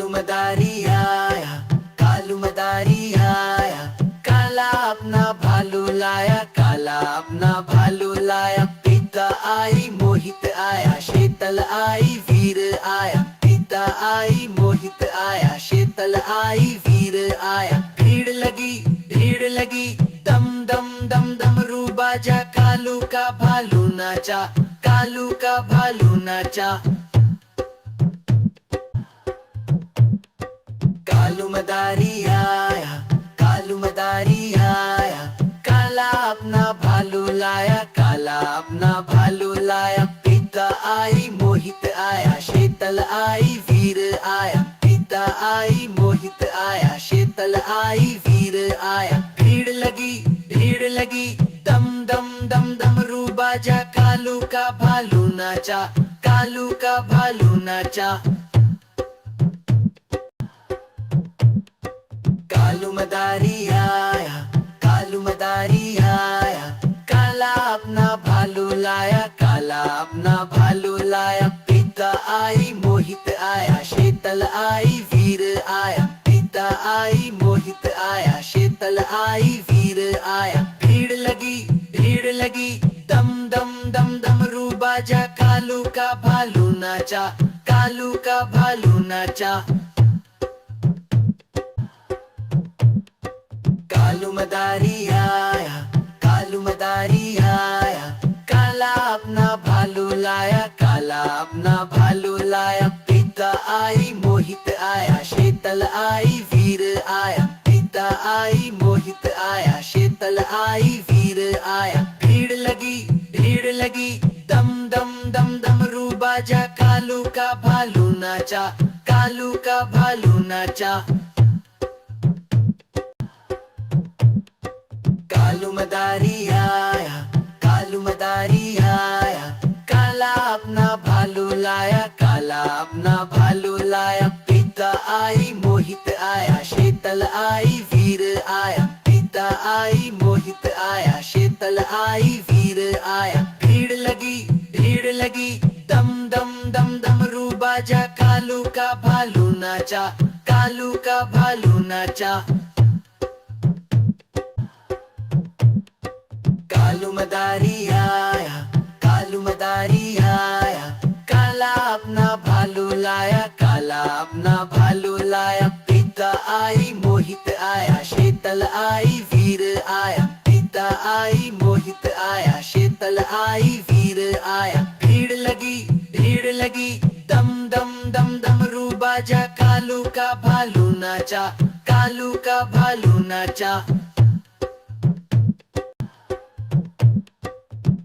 कालू मदारी आया, कालू मदारी आया, काला अपना भालू लाया, काला अपना भालू लाया। पिता आई मोहित आया, शीतल आई वीर आया। पिता आई मोहित आया, शीतल आई वीर आया। भीड़ लगी, दम दम दम डमरू बाजा। कालू का भालू नाचा, कालू का भालू नाचा। कालू मदारी आया, कालू मदारी आया, काला अपना भालू लाया, काला अपना भालू लाया। पिता आई मोहित आया, शीतल आई वीर आया। पिता आई मोहित आया, शीतल आई वीर आया। भीड़ लगी, दम दम दम डमरू बाजा। कालू का भालू नाचा, कालू का भालू नाचा। कालू मदारी आया, कालू मदारी आया, काला अपना भालू लाया, काला अपना भालू लाया। पिता आई मोहित आया, शीतल आई वीर आया। पिता आई मोहित आया, शीतल आई वीर आया। भीड़ लगी, दम दम दम डमरू बाजा। कालू का भालू नाचा, कालू का भालू नाचा। कालू मदारी आया, कालू मदारी आया, काला अपना भालू लाया, काला अपना भालू लाया। पिता आई मोहित आया, शीतल आई वीर आया। पिता आई मोहित आया, शीतल आई वीर आया। भीड़ लगी, दम दम दम डमरू बाजा। कालू का भालू नाचा, कालू का भालू नाचा। कालू मदारी आया, कालू मदारी आया, काला अपना भालू लाया, काला अपना भालू लाया। पिता आई मोहित आया, शीतल आई वीर आया। पिता आई मोहित आया, शीतल आई वीर आया। भीड़ लगी, दम दम दम डमरू बाजा। कालू का भालू नाचा, कालू का भालू नाचा। कालू मदारी आया, कालू मदारी आया, काला अपना भालू लाया, काला अपना भालू लाया। पिता आई मोहित आया, शीतल आई वीर आया। पिता आई मोहित आया, शीतल आई वीर आया। भीड़ लगी, दम दम दम डमरू बाजा। कालू का भालू नाचा, कालू का भालू नाचा।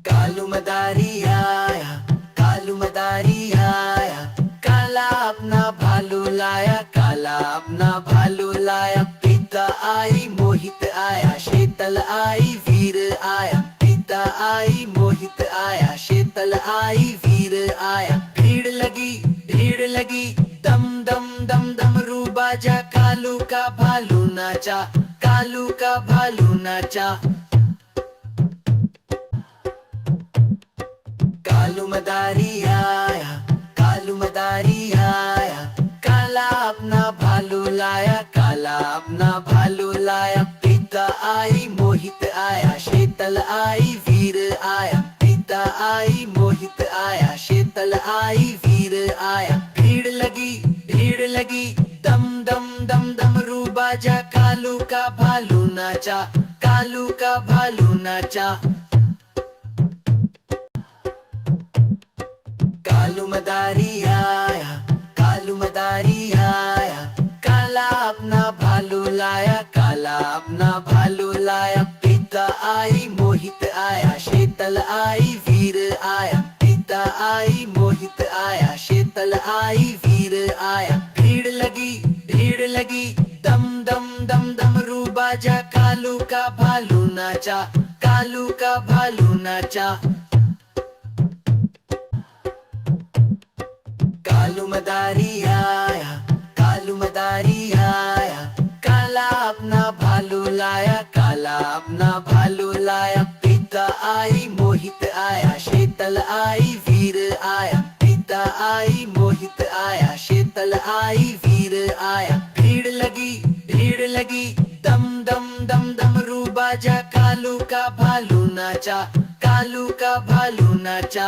कालू मदारी आया, कालू मदारी आया, काला अपना भालू लाया, काला अपना भालू लाया। पिता आई मोहित आया, शीतल आई वीर आया। पिता आई मोहित आया, शीतल आई वीर आया। भीड़ लगी, दम दम दम डमरू बाजा। कालू का भालू नाचा, कालू का भालू नाचा। कालू मदारी आया, कालू मदारी आया, काला अपना भालू लाया, काला अपना भालू लाया। पिता आई मोहित आया, शीतल आई वीर आया। पिता आई मोहित आया, शीतल आई वीर आया। भीड़ लगी, दम दम दम डमरू बाजा। कालू का भालू नाचा, कालू का भालू नाचा। कालू मदारी आया, कालू मदारी आया, काला अपना भालू लाया, काला अपना भालू लाया। पिता आई मोहित आया, शीतल आई वीर आया। पिता आई मोहित आया, शीतल आई वीर आया। भीड़ लगी, दम दम दम डमरू बाजा। कालू का भालू नाचा, कालू का भालू नाचा। कालू मदारी आया, कालू मदारी आया, काला अपना भालू लाया, काला अपना भालू लाया। पिता आई मोहित आया, शीतल आई वीर आया। पिता आई मोहित आया, शीतल आई वीर डमरू बाजा, कालू का भालू नाचा, कालू का भालू नाचा।